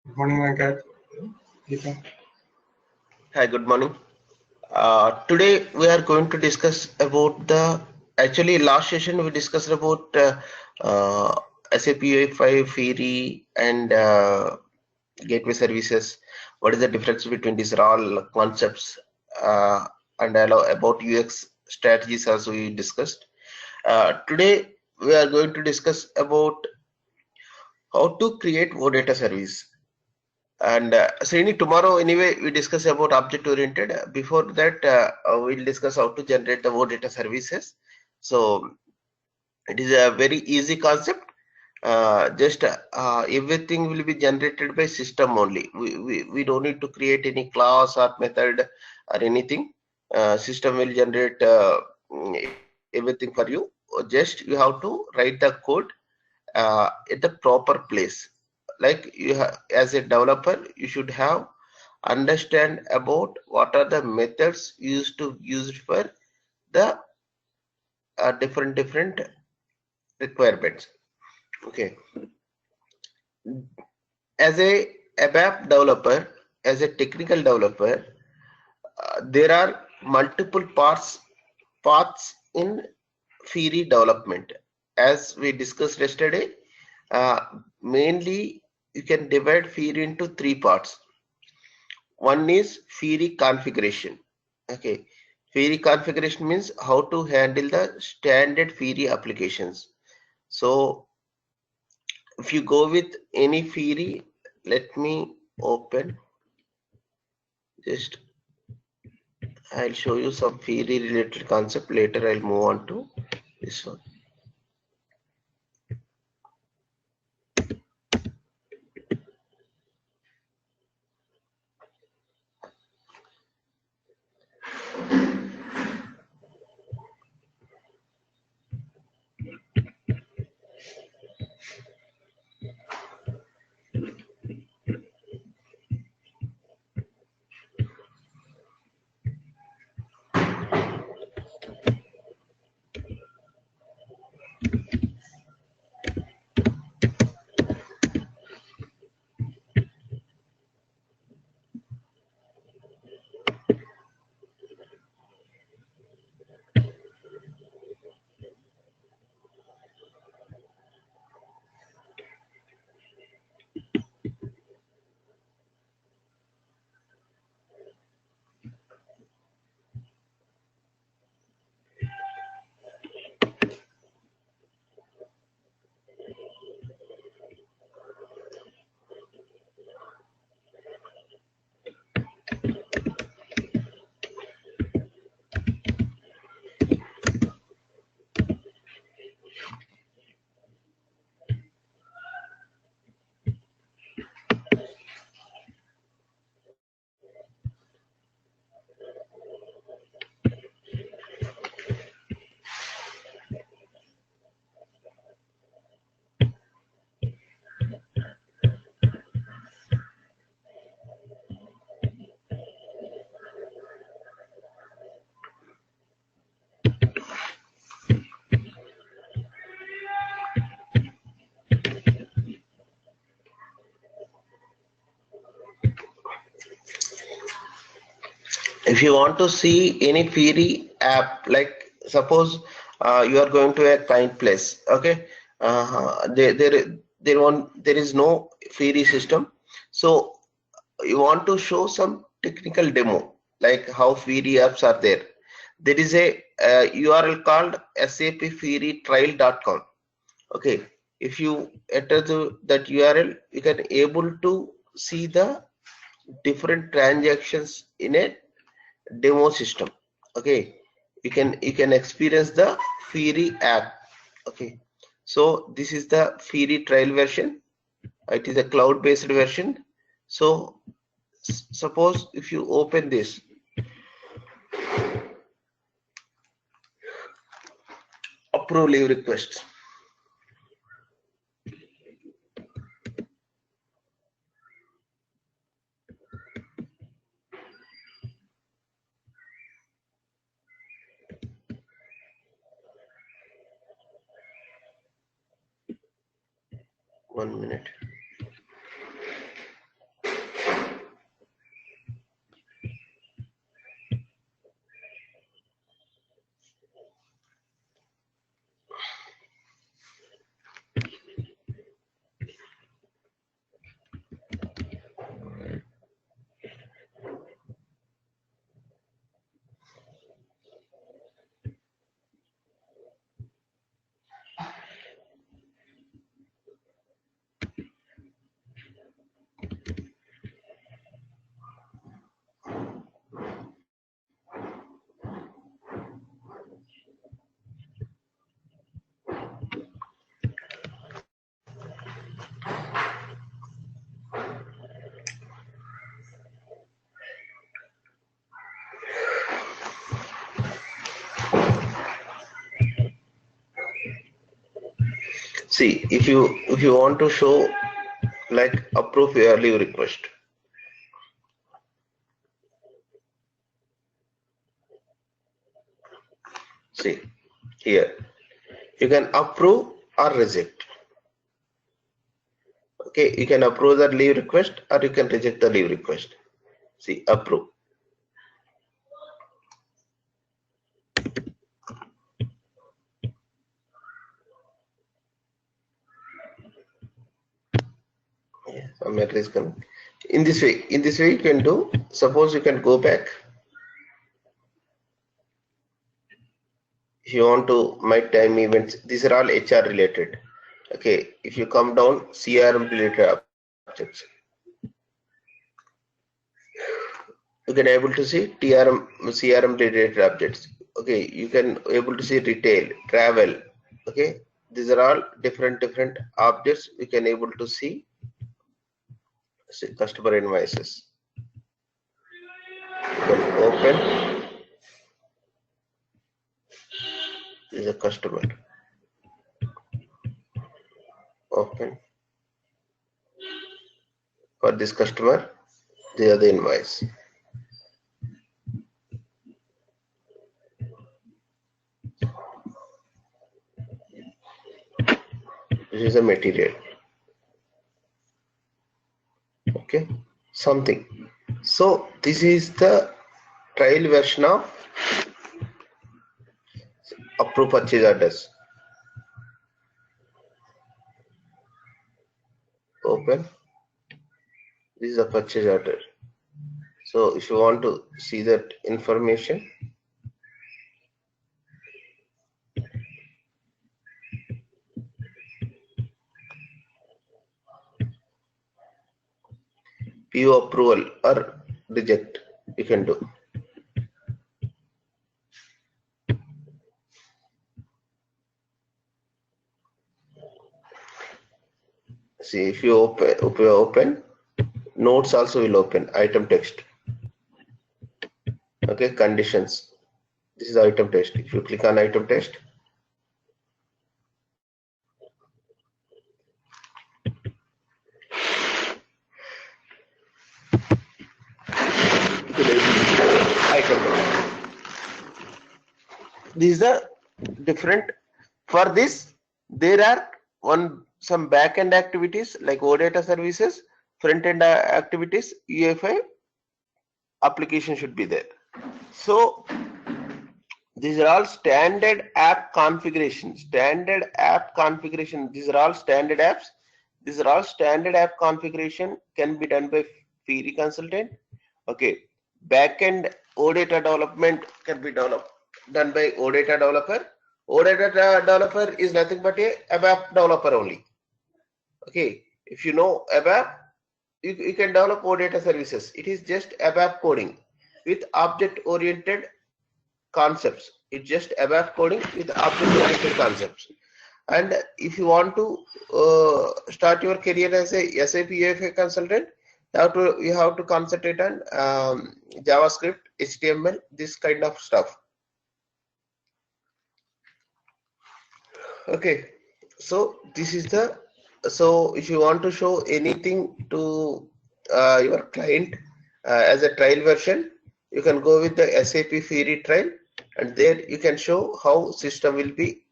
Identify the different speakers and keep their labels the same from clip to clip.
Speaker 1: Good morning, Venkat. Deepa.
Speaker 2: Hi, good morning. Today we are going to discuss about actually last session we discussed about uh, SAP UI5 Fiori and gateway services. What is the difference between these are all concepts and about UX strategies as we discussed. Today we are going to discuss about how to create OData service. And Srini, tomorrow anyway, we discuss about object oriented. Before that, we'll discuss how to generate the OData services. So it is a very easy concept. Just everything will be generated by system only. We don't need to create any class or method or anything. System will generate everything for you. Just you have to write the code at the proper place. Like as a developer, you should have understand about what are the methods used for the different requirements. Okay, as a ABAP developer, as a technical developer, there are multiple paths in Fiori development. As we discussed yesterday, uh, mainly you can divide Fiori into three parts. One is Fiori configuration. Okay, Fiori configuration means how to handle the standard Fiori applications. So if you go with any Fiori, let me open. Just I'll show you some Fiori related concept. Later I'll move on to this one. If you want to see any Fiori app, like suppose you are going to a kind place, okay, there is no Fiori system, so you want to show some technical demo, like how Fiori apps are there. There is a URL called sapfioritrial.com. Okay, if you enter that URL, you can able to see the different transactions in a demo system. Okay, you can experience the Fiori app. Okay, so this is the Fiori trial version. It is a cloud based version. So suppose if you open this, approve leave request. One minute. See, if you want to show like approve your leave request, see here you can approve or reject. Okay, you can approve the leave request or you can reject the leave request. See, approve. Yeah, some error is coming. In this way you can do. Suppose you can go back. If you want to make time events, these are all HR related. Okay, if you come down, CRM related objects, you can able to see CRM related objects. Okay, you can able to see retail, travel. Okay, these are all different objects. You can able to see customer invoices. You can open. This is a customer. Open. For this customer, the other invoice. This is a material. Okay, something. So this is the trial version of approve purchase orders. Open. This is a purchase order. So if you want to see that information, PO approval or reject, you can do. See, if you open, notes also will open, item text. Okay, conditions. This is item text. If you click on item text, these are different. For this, there are some back-end activities like OData services, front-end activities, UEFI application should be there. So these are all standard app configuration. Standard app configuration. These are all standard apps. These are all standard app configuration can be done by Fiori consultant. Okay. Backend OData development can be done by OData developer. OData developer is nothing but a ABAP developer only. Okay. If you know ABAP, you can develop OData services. It is just ABAP coding with object-oriented concepts. It's just ABAP coding with object-oriented concepts. And if you want to start your career as a SAP UEFI consultant, you have to concentrate on JavaScript, HTML, this kind of stuff. Okay, so this is the. So if you want to show anything to your client as a trial version, you can go with the SAP Fiori trial, and there you can show how system will be.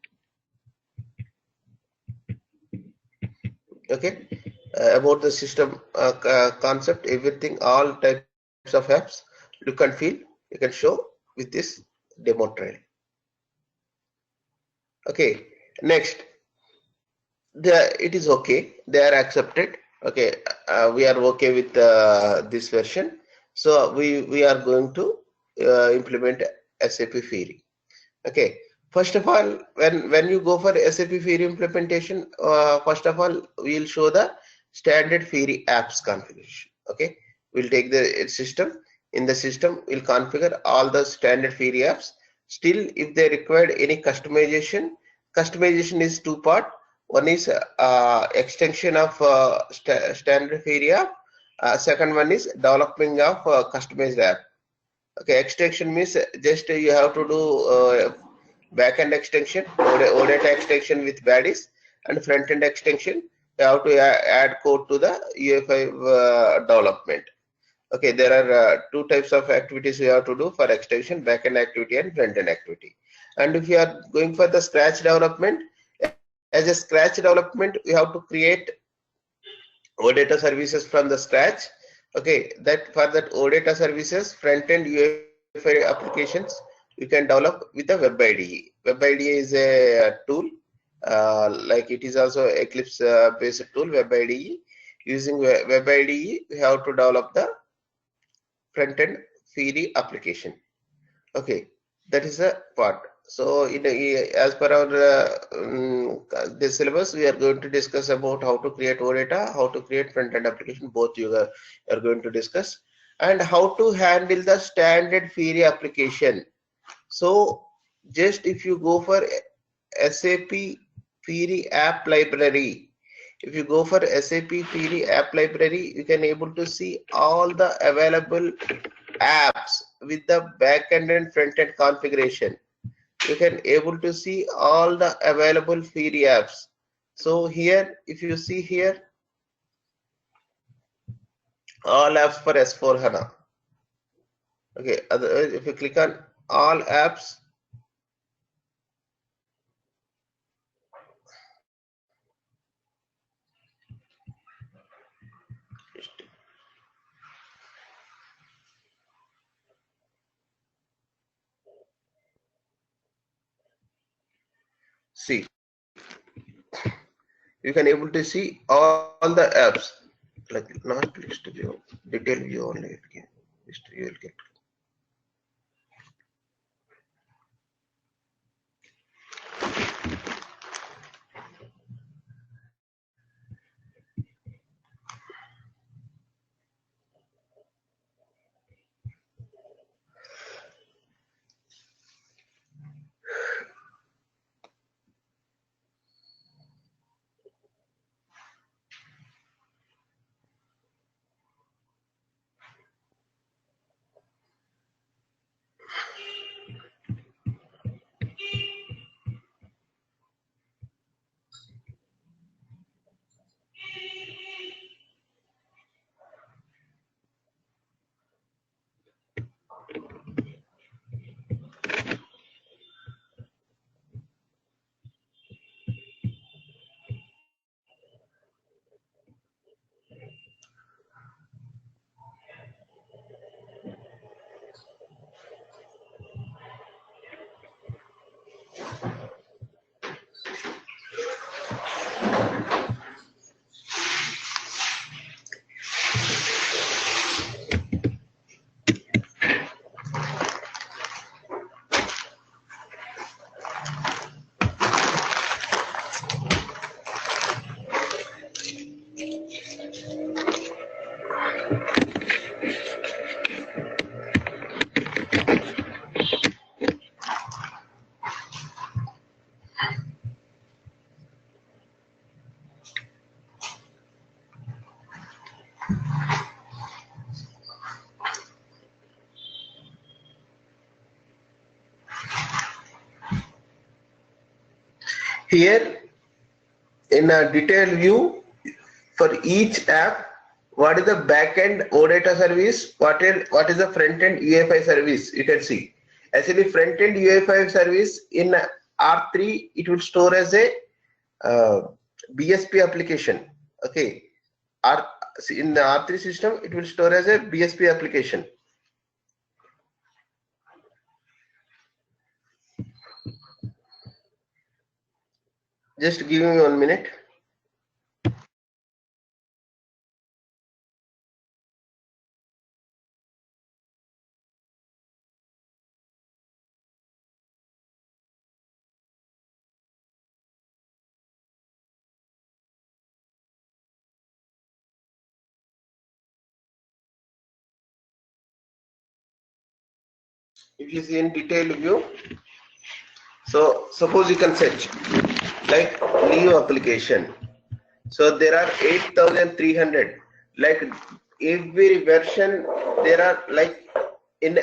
Speaker 2: Okay, about the system concept, everything, all types of apps, look and feel, you can show with this demo trial. Okay, next, it is okay, they are accepted. Okay, we are okay with this version. So we are going to implement SAP Fiori. Okay, first of all, when you go for SAP Fiori implementation, first of all we will show the standard Fiori apps configuration. Okay, we'll take the system. In the system, we'll configure all the standard Fiori apps. Still, if they required any customization is two part. One is extension of standard Fiori app. Second one is developing of customized app. Okay, extension means just you have to do backend extension, OData extension with baddies, and front-end extension, you have to add code to the UI5 development. Okay, there are two types of activities you have to do for extension: backend activity and front-end activity. And if you are going for the scratch development, as a scratch development, we have to create OData services from the scratch. Okay, that for that OData services, front-end UI5 applications you can develop with the Web IDE. Web IDE is a tool, like it is also Eclipse based tool. Web IDE, using Web IDE, we have to develop the front-end Fiori application. Okay, that is a part. So as per our this syllabus, we are going to discuss about how to create OData, how to create front-end application. Both you are going to discuss, and how to handle the standard Fiori application. So just if you go for SAP Fiori app library, if you go for SAP Fiori app library, you can able to see all the available apps with the backend and front-end configuration. You can able to see all the available Fiori apps. So here, if you see here, all apps for S4HANA. Okay, if you click on all apps, see, you can able to see all the apps, like not list view, detail view only. List view will get. Here in a detailed view for each app, what is the backend OData service, what is the front-end UI5 service, you can see. Actually, front-end UI5 service in R3, it will store as a BSP application. Okay, in the R3 system, it will store as a BSP application. Just give me 1 minute. If you see in detailed view, so suppose you can search like new application. So there are 8,300. Like every version, there are like in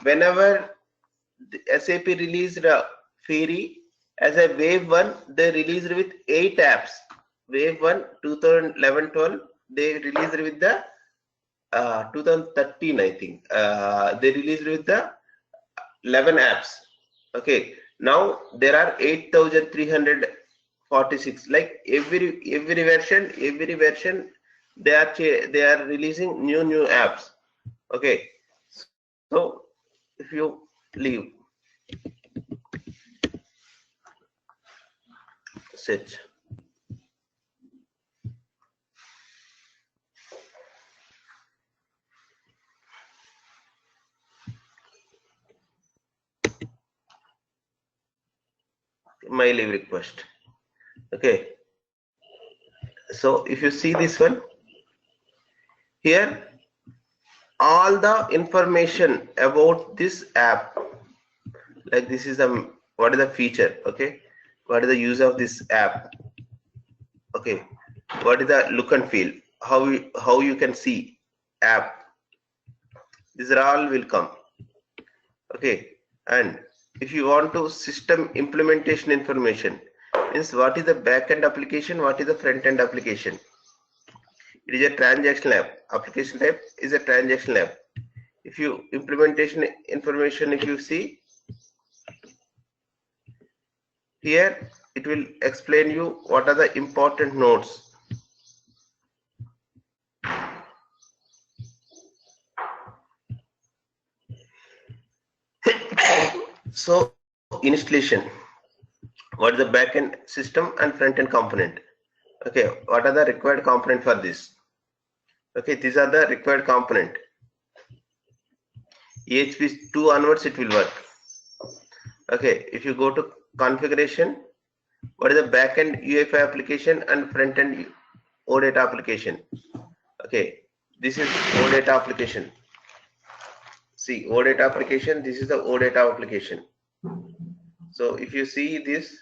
Speaker 2: whenever the SAP released Fiori, As a wave 1, they released with 8 apps. Wave 1 2011-12, they released with the 2013, I think. They released with the 11 apps. Okay, now there are 8,346. Like every version they are releasing new apps. Okay, so if you leave search, my leave request. Okay, so if you see this one here, all the information about this app, like this is what is the feature, okay, what is the use of this app, okay, what is the look and feel, how you can see app, these are all will come. Okay, and if you want to system implementation information, means what is the back-end application, what is the front-end application. It is a transactional app. Application type is a transactional app. If you implementation information, if you see here, it will explain you what are the important nodes. So installation, what is the back-end system and front-end component. Okay, what are the required component for this? Okay, these are the required component. EHP 2 onwards it will work. Okay, if you go to configuration, what is the back-end UEFI application and front-end OData application? Okay, this is OData application. See, OData application, this is the OData application. So if you see this,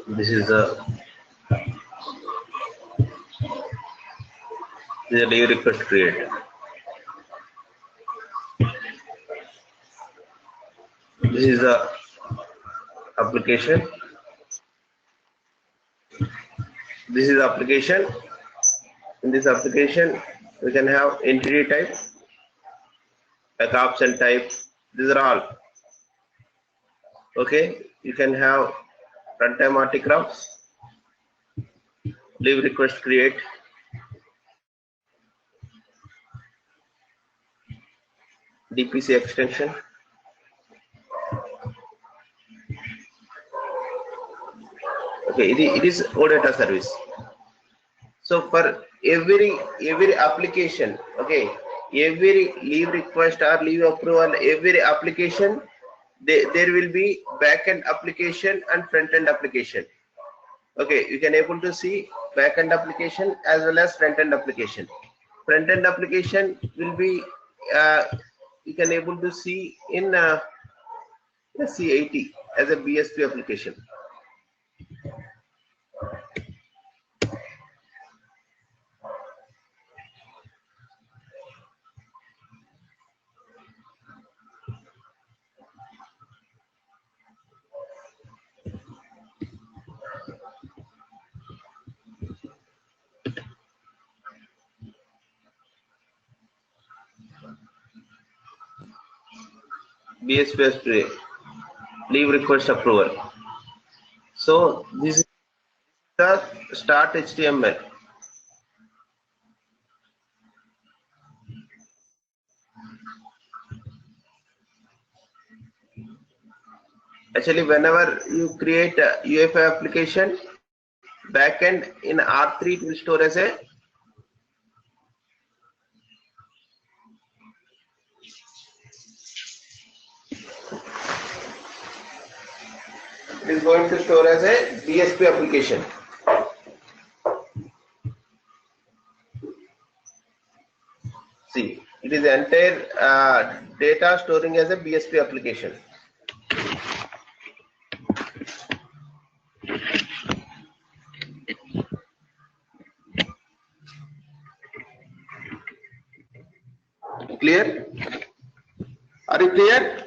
Speaker 2: This is a leave request create. This is a application. This is application. In this application, we can have entity type, like option type. These are all. Okay, you can have runtime autographs, leave request create, DPC extension. Okay, it is OData service. So for every application, okay, every leave request or leave approval, every application, there will be backend application and front-end application. Okay, you can able to see backend application as well as front-end application. Front-end application will be you can able to see in C80 as a BSP application. BSP leave request approval. So this is the start HTML. Actually, whenever you create a UEFI application, backend in R3 it will store as a going to store as a BSP application. See, it is the entire data storing as a BSP application. Clear? Are you clear?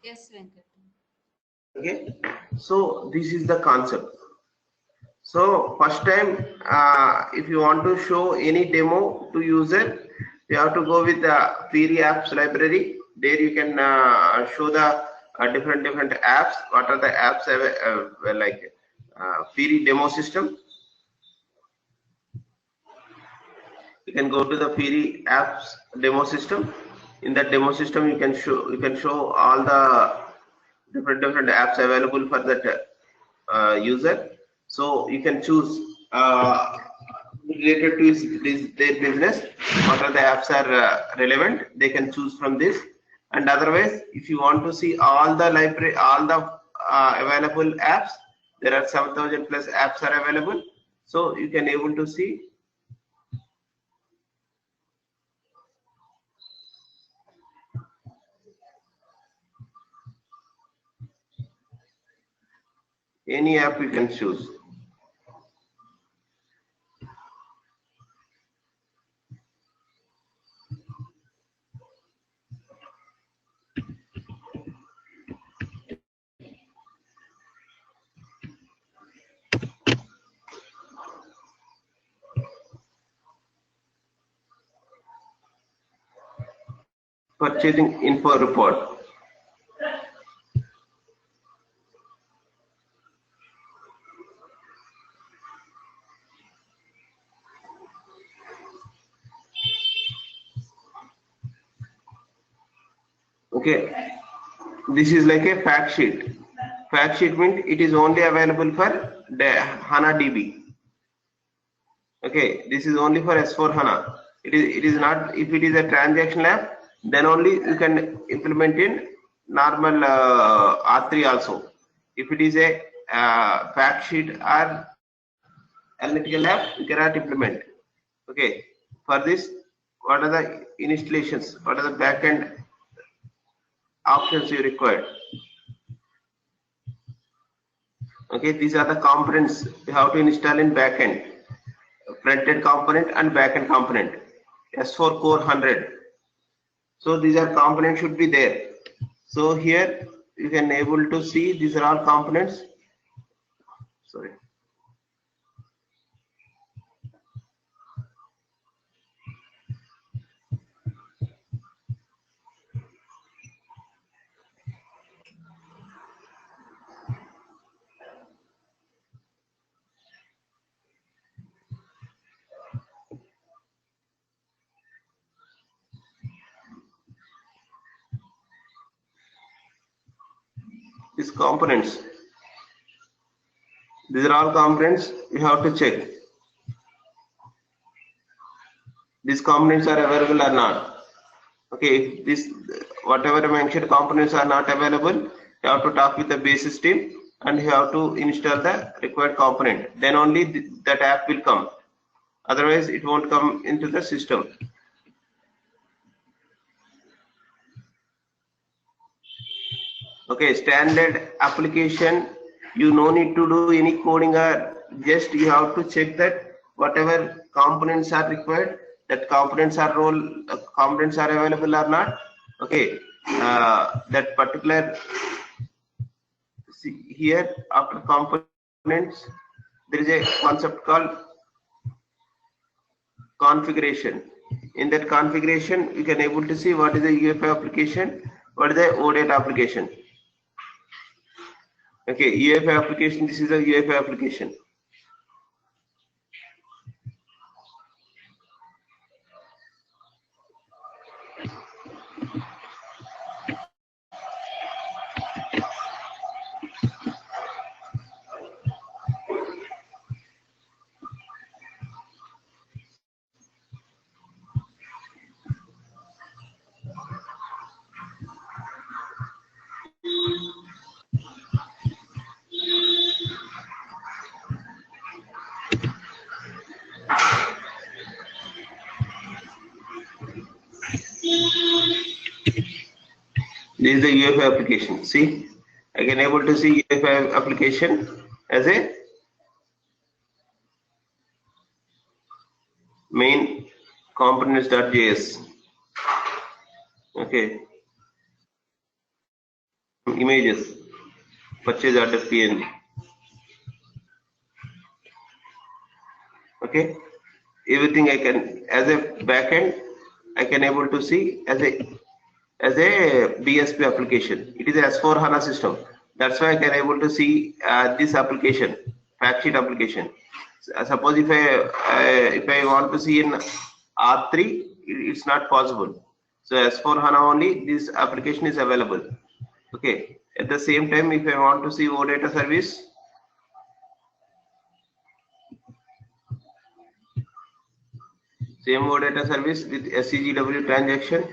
Speaker 3: Yes, Venkat.
Speaker 2: Okay, so this is the concept. So first time, if you want to show any demo to user, you have to go with the Fiori apps library. There you can show the different apps. What are the apps like Fiori demo system? You can go to the Fiori apps demo system. In that demo system, you can show all the different apps available for that user. So you can choose related to their business. What are the apps are relevant? They can choose from this. And otherwise, if you want to see all the library, all the available apps, there are 7,000 plus apps are available. So you can able to see. Any app you can choose. Purchasing info report. Okay, this is like a fact sheet. Fact sheet means it is only available for the HANA DB. Okay, this is only for S4 HANA. It is not, if it is a transaction app, then only you can implement in normal R3 also. If it is a fact sheet or analytical app, you cannot implement. Okay, for this, what are the installations? What are the backend options you require? Okay, these are the components you have to install in backend: front-end component and backend component. S4 Core 100. So these are components should be there. So here you can able to see these are all components. Sorry. These components. These are all components you have to check. These components are available or not. Okay, if this whatever mentioned components are not available, you have to talk with the basis team and you have to install the required component. Then only that app will come. Otherwise, it won't come into the system. Okay, standard application. You no need to do any coding, or just you have to check that whatever components are required, that components are available or not. Okay, that particular, see here after components there is a concept called configuration. In that configuration you can able to see what is the UEFI application, what is the OData application. Okay, UEFI application, this is a UEFI application. This is the UEFI application. See, I can able to see UEFI application as a main components.js. Okay, images, purchase.png. Okay, everything I can as a backend I can able to see as a BSP application. It is a S4 HANA system. That's why I can able to see this application, fact sheet application. Suppose if I want to see in R3, it's not possible. So S4 HANA only this application is available. Okay. At the same time, if I want to see OData service, same OData service with SCGW transaction.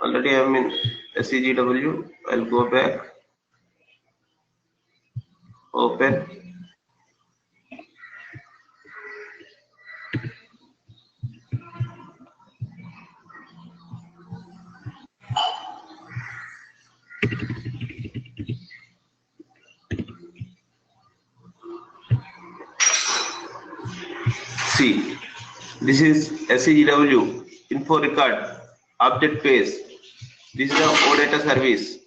Speaker 2: Already I'm in SCGW. I'll go back. Open. See, this is SCGW info record object page. This is the OData service.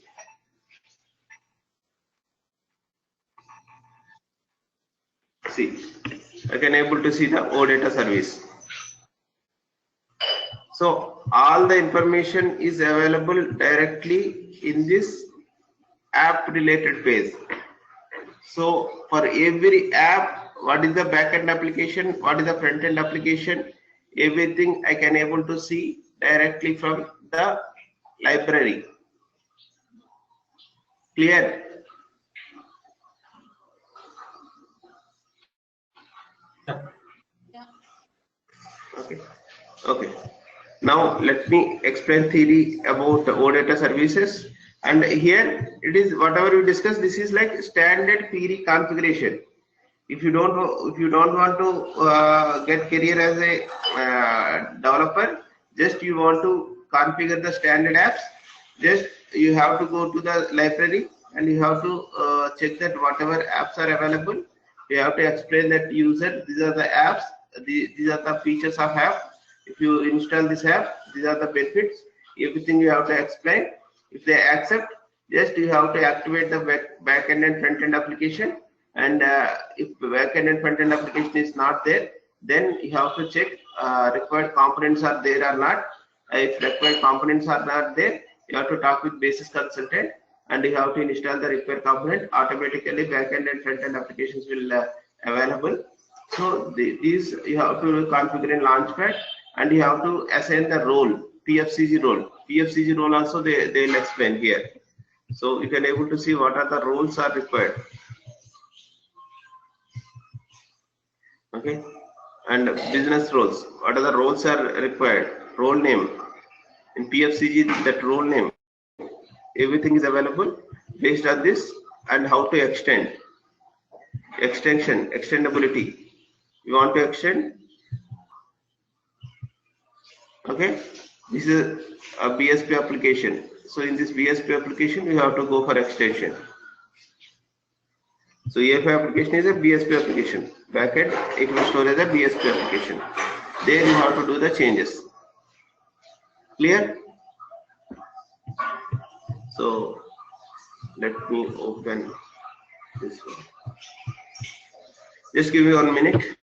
Speaker 2: See, I can able to see the OData service. So all the information is available directly in this app related page. So for every app, what is the backend application, what is the front end application, everything I can able to see directly from the library. Clear? Okay. Okay. Now let me explain theory about OData services. And here it is whatever we discussed. This is like standard theory configuration. If you don't want to get career as a developer, just you want to configure the standard apps, just you have to go to the library and you have to check that whatever apps are available. You have to explain that user, these are the apps, these are the features of app. If you install this app, these are the benefits. Everything you have to explain. If they accept, just you have to activate the backend and front end application. And if backend and front end application is not there, then you have to check required components are there or not. If required components are not there, you have to talk with basis consultant and you have to install the required component. Automatically backend and front end applications will available. So these you have to configure in Launchpad, and you have to assign the role, PFCG role. PFCG role also they'll explain here. So you can able to see what are the roles are required. Okay, and business roles, what are the roles are required, role name in PFCG, that role name, everything is available based on this. And how to extend, extendability, you want to extend. Okay, this is a BSP application, so in this BSP application you have to go for extension. So EFI application is a BSP application, backend it will store as a BSP application. There you have to do the changes. Clear? So let me open this one. Just give me 1 minute.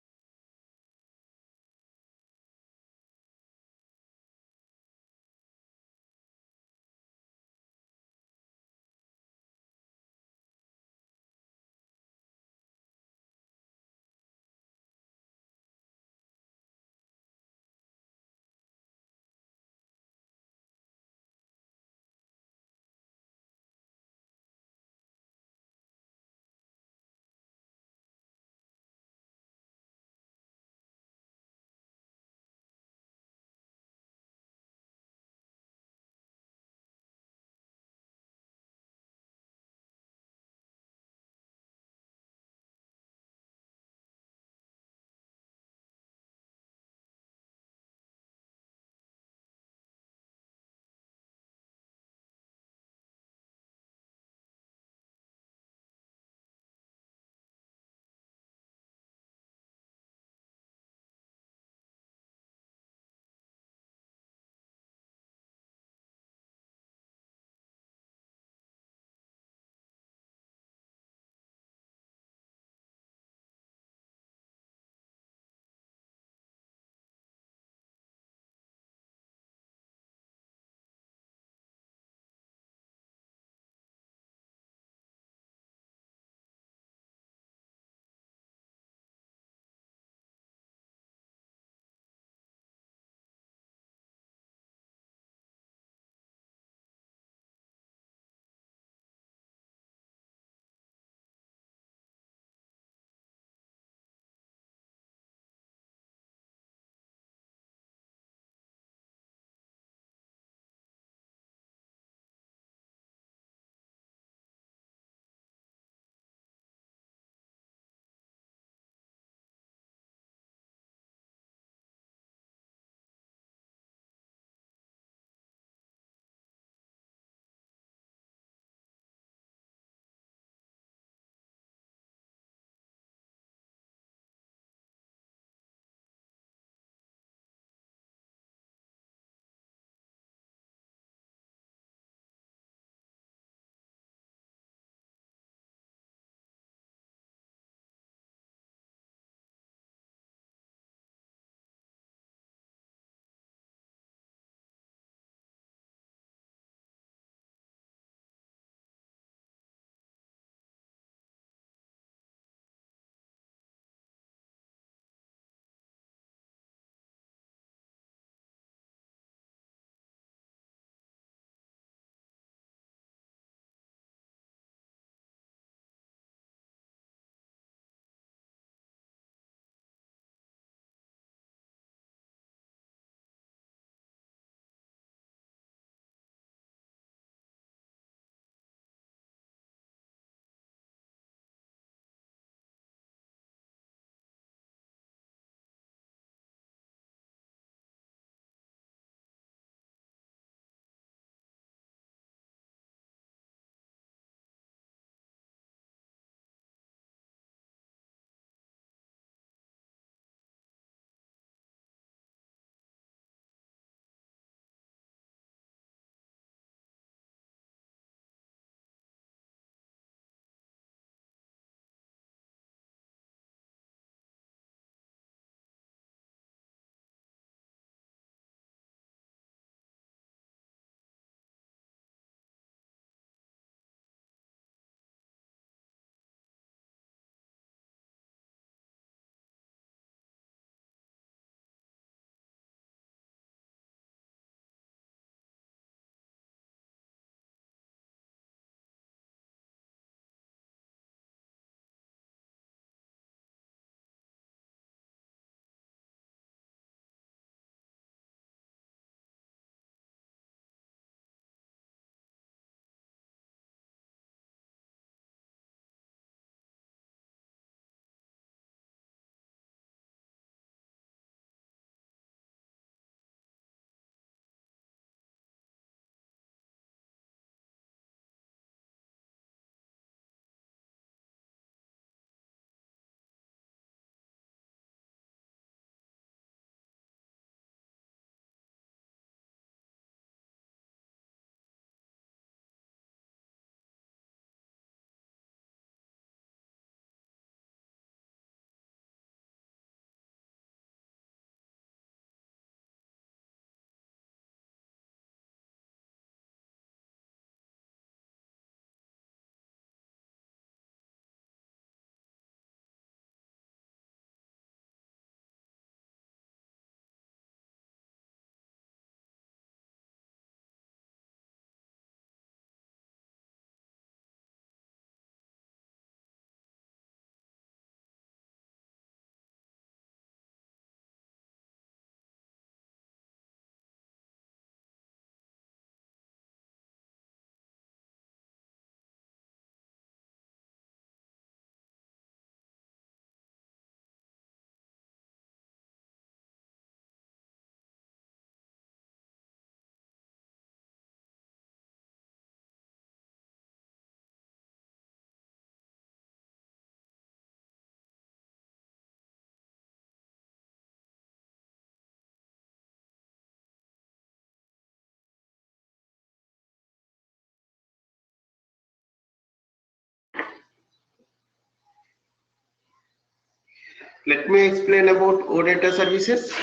Speaker 2: Let me explain about OData services.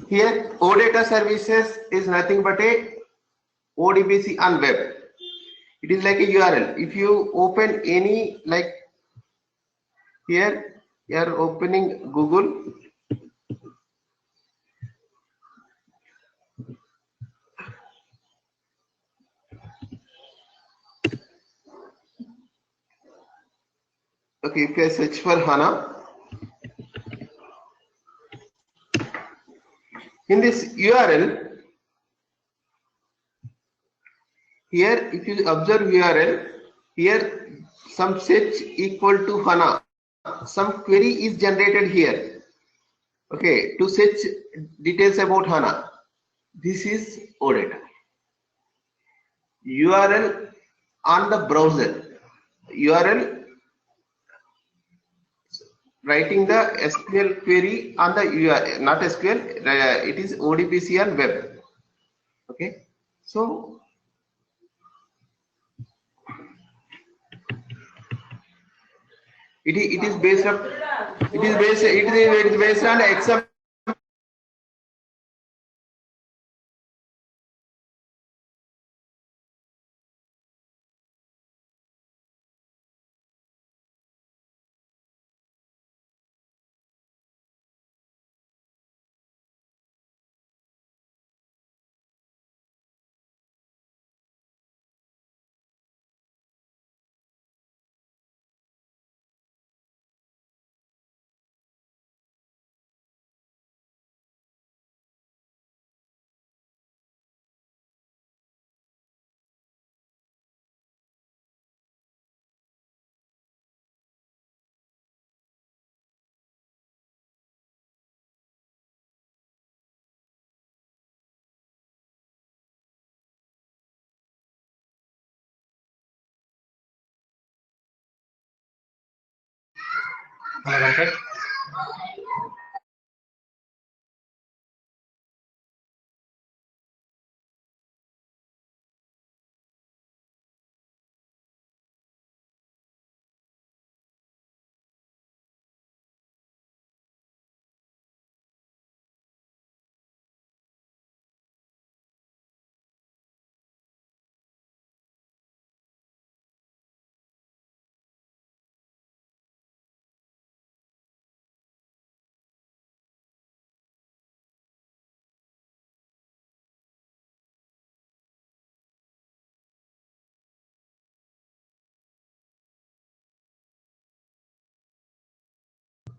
Speaker 2: Here, OData services is nothing but a ODBC on web. It is like a URL. If you open any, like here, you are opening Google. Okay, if I search for HANA, in this URL, here if you observe URL, here some search equal to HANA, some query is generated here. Okay, to search details about HANA. This is OData. URL on the browser. URL writing the SQL query on the URL, not SQL, it is ODBC on web. Okay, so it is based on XML.
Speaker 1: Venkat.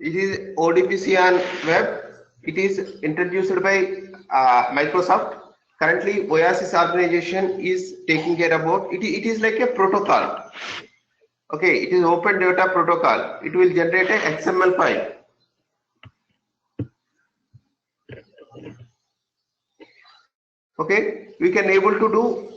Speaker 2: It is ODBC on web. It is introduced by Microsoft. Currently, Oasis organization is taking care about it. It is like a protocol. Okay, it is open data protocol. It will generate a XML file. Okay, we can able to do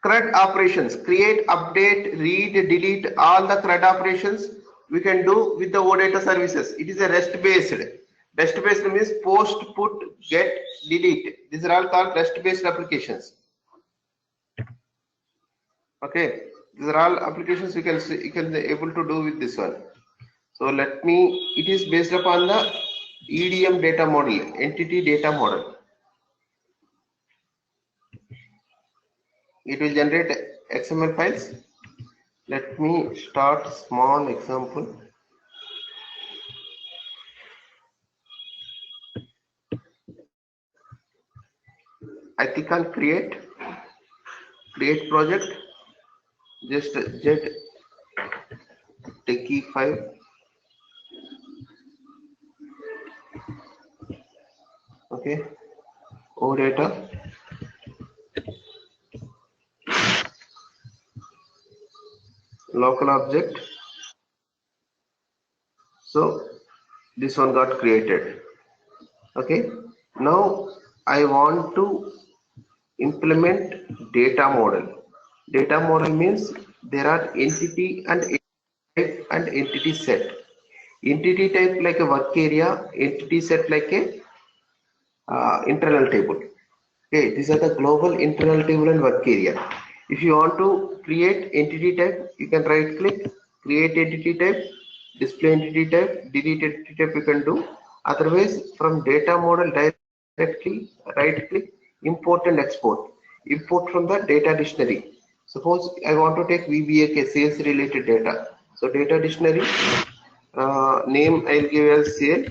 Speaker 2: CRUD operations, create, update, read, delete, all the CRUD operations we can do with the OData services. It is a REST based. REST based means post, put, get, delete. These are all called REST based applications. Okay, these are all applications you can able to do with this one. So let me, it is based upon the EDM data model, entity data model. It will generate XML files. Let me start small example. I click on create project, just get techie 5. Okay, OData. Local object. So this one got created. Okay, now I want to implement data model. Data model means there are entity and type and entity set. Entity type like a work area, entity set like a internal table. Okay, these are the global internal table and work area. If you want to create entity type, you can right click, create entity type, display entity type, delete entity type you can do. Otherwise, from data model directly right click, import and export. Import from the data dictionary. Suppose I want to take VBAK, sales related data. So data dictionary, name I'll give as sale.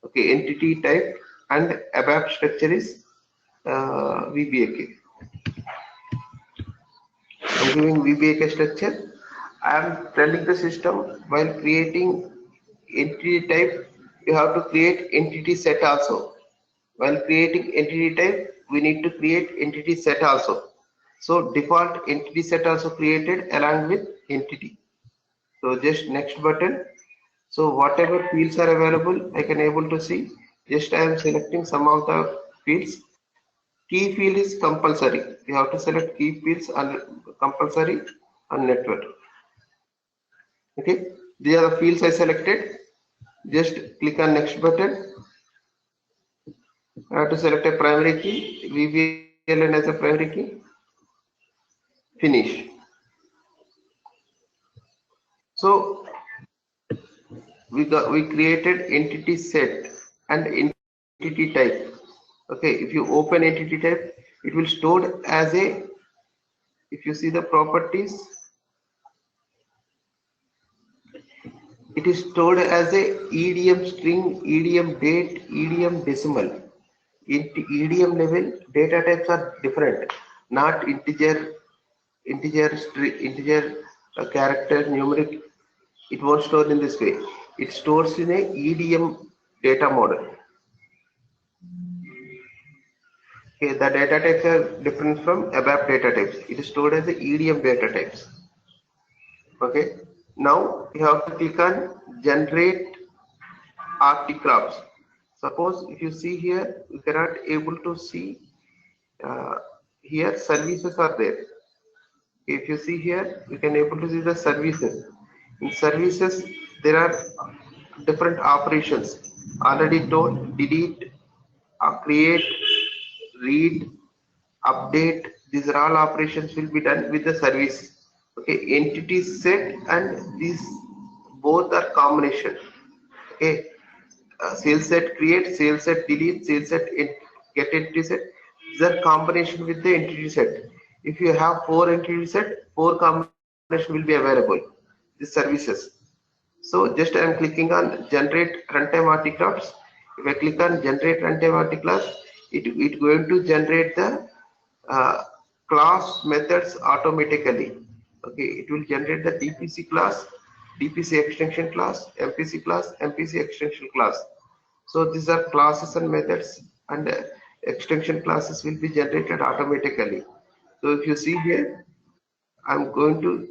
Speaker 2: Okay, entity type and ABAP structure is VBAK. I'm giving VBAK structure. I am telling the system while creating entity type, you have to create entity set also. While creating entity type, we need to create entity set also. So default entity set also created along with entity. So just next button. So whatever fields are available, I can able to see. Just I am selecting some of the fields. Key field is compulsory. You have to select key fields and compulsory on network. Okay, these are the fields I selected. Just click on next button. I have to select a primary key, VBLN as a primary key. Finish. So we created entity set and entity type. Okay, if you open entity type, it will stored as a, if you see the properties, it is stored as a EDM string, EDM date, EDM decimal. In EDM level, data types are different, not integer, character, numeric. It won't store in this way. It stores in a EDM data model. Okay, the data types are different from ABAP data types. It is stored as the EDM data types. Okay, now you have to click on generate articraft. Suppose if you see here, you cannot able to see here services are there. If you see here, you can able to see the services. In services, there are different operations. Already told, delete, create, read, update. These are all operations will be done with the service. Okay, entity set and these both are combination. Okay, sales set create, sales set delete, sales set get entity set. These are combination with the entity set. If you have 4 entity set, 4 combination will be available. These services. So just I am clicking on generate runtime articrafts. If I click on generate runtime articrafts, it going to generate the class methods automatically. Okay, it will generate the DPC class, DPC extension class, MPC class, MPC extension class. So these are classes and methods, and extension classes will be generated automatically. So if you see here, I'm going to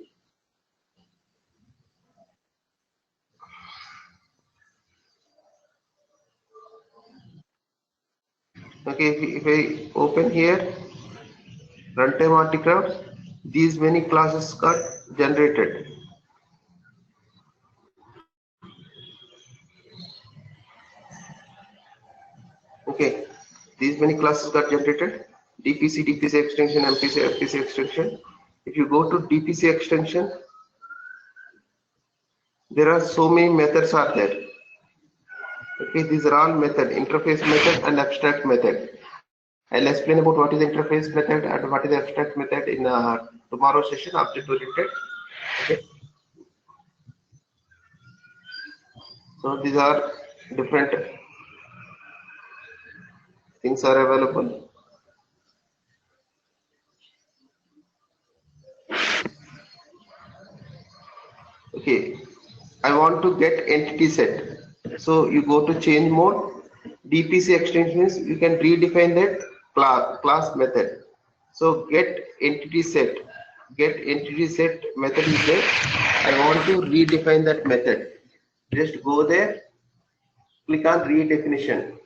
Speaker 2: okay, if I open here runtime articrafts, these many classes got generated. Okay, these many classes got generated. DPC, DPC extension, MPC, FPC extension. If you go to DPC extension, there are so many methods are there. Okay, these are all method, interface method and abstract method. I'll explain about what is interface method and what is abstract method in tomorrow's session, object oriented. Okay. So these are different things are available. Okay, I want to get entity set. So you go to change mode. DPC extensions, you can redefine that class method. So get entity set. Get entity set method is there. I want to redefine that method. Just go there, click on redefinition.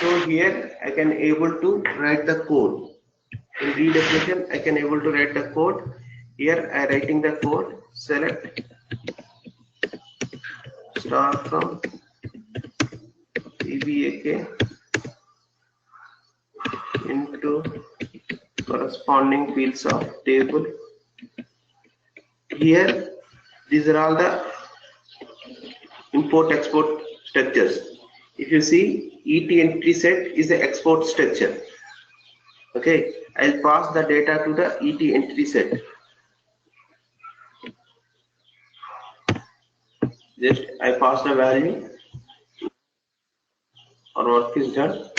Speaker 2: So here I can able to write the code. In redefinition, I can able to write the code. Here I writing the code. Select start from VBAK into corresponding fields of table Here, these are all the import export structures. If you see, ET entity set is the export structure. Okay, I'll pass the data to the ET entity set. Just I pass the value. Our work is done.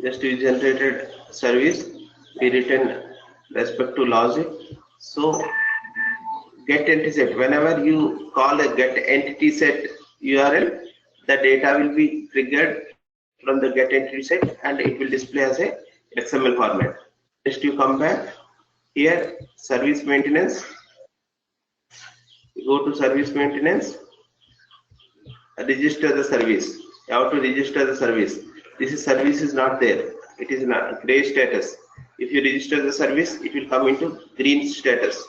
Speaker 2: Just we generated service. We written respect to logic. So get entity set. Whenever you call a get entity set URL, the data will be triggered from the get entity set and it will display as a XML format. Just you come back here, service maintenance. You go to service maintenance, register the service. You have to register the service. This is service is not there. It is in a gray status. If you register the service, it will come into green status.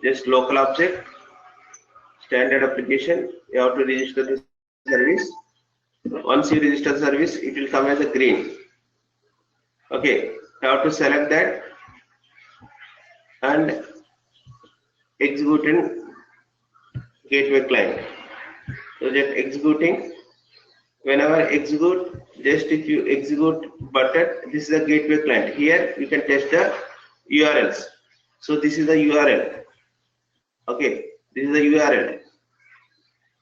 Speaker 2: Just local object, standard application, you have to register the service. Once you register the service, it will come as a green. Okay, you have to select that and execute in gateway client. So just executing. Whenever execute, just if you execute button, this is the gateway client. Here you can test the URLs. So this is the URL. Okay, this is the URL.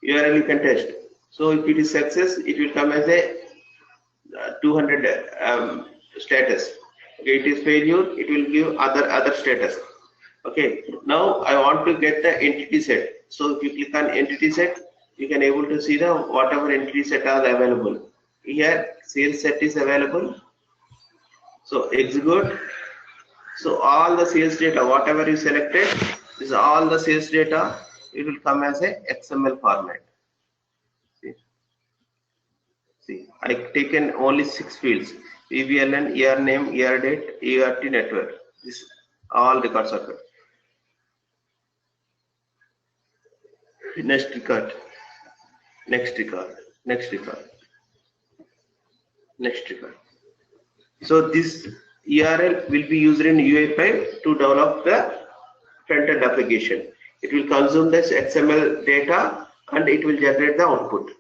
Speaker 2: URL you can test. So if it is success, it will come as a 200 status. Okay, it is failure, it will give other status. Okay, now I want to get the entity set. So if you click on entity set, you can able to see the whatever entity set are available. Here sales set is available. So execute. So all the sales data, whatever you selected, this is all the sales data. It will come as a XML format. See, I taken only 6 fields: EVLN, year name, year date, ERT network. This all records are good. Next record, next record, next record, next record. So this URL will be used in UI5 to develop the front-end application. It will consume this XML data and it will generate the output.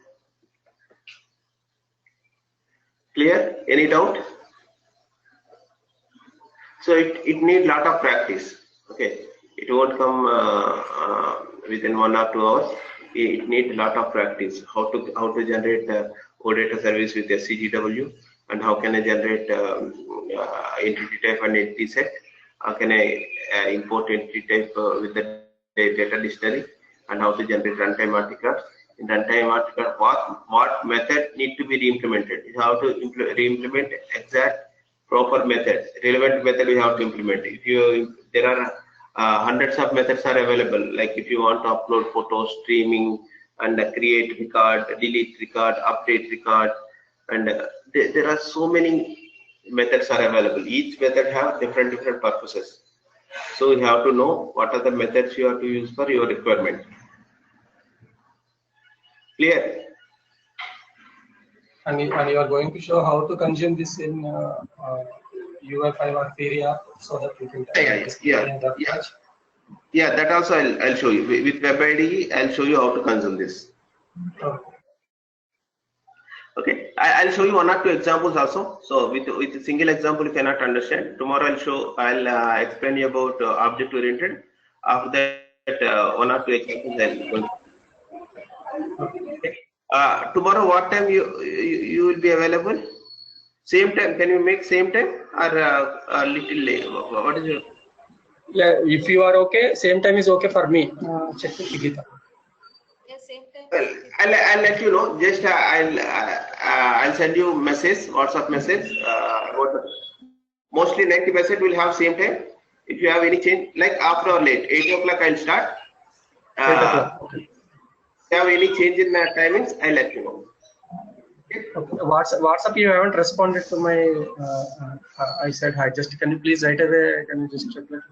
Speaker 2: Clear? Any doubt? So it needs lot of practice. Okay, it won't come within 1 or 2 hours. It needs a lot of practice. How to generate OData service with SCGW, and how can I generate entity type and entity set? How can I import entity type with the data dictionary, and how to generate runtime articles. In runtime article, what method need to be re-implemented? How to re-implement exact proper method, relevant method we have to implement. If there are hundreds of methods are available, like if you want to upload photos, streaming, and create record, delete record, update record, and there are so many methods are available. Each method have different purposes. So you have to know what are the methods you have to use for your requirement. Clear?
Speaker 1: And you are going to show how to consume this in UI5 or Feria so that we can
Speaker 2: yeah, that also I'll show you. With WebIDE, I'll show you how to consume this. Okay, I'll show you 1 or 2 examples also. So with a single example you cannot understand. Tomorrow I'll explain you about object oriented. After that 1 or 2 examples I'll go. Tomorrow what time you will be available? Same time? Can you make same time or a little late? What is your?
Speaker 1: Yeah, if you are okay, same time is okay for me. Check with Gita.
Speaker 3: Yeah, same time.
Speaker 2: Well, I'll let you know. Just I'll send you message, WhatsApp message. Mostly 90% will have same time. If you have any change, like after or late, 8 o'clock I'll start.
Speaker 1: 8 o'clock. Okay.
Speaker 2: If you have any change in timings, I'll let you know.
Speaker 1: Okay. WhatsApp, you haven't responded to my. I said hi. Just can you please right away? Can you just check that?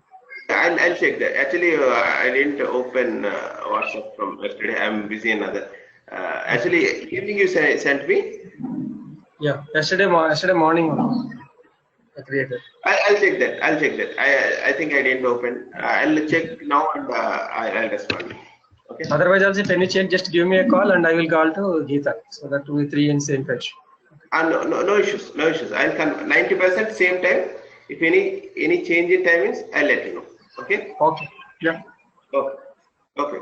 Speaker 2: I'll check that. Actually, I didn't open WhatsApp from yesterday. I'm busy in other. Actually, evening you sent me.
Speaker 1: Yeah, yesterday morning. created.
Speaker 2: I'll check that. I'll check that. I think I didn't open. I'll check now and I'll respond. Okay.
Speaker 1: Otherwise, also if any change, just give me a call and I will call to Geeta so that we three in same page.
Speaker 2: No issues. No issues. I'll come 90% same time. If any change in timings, I'll let you know. Okay.
Speaker 1: Okay. Yeah.
Speaker 2: Okay. Okay.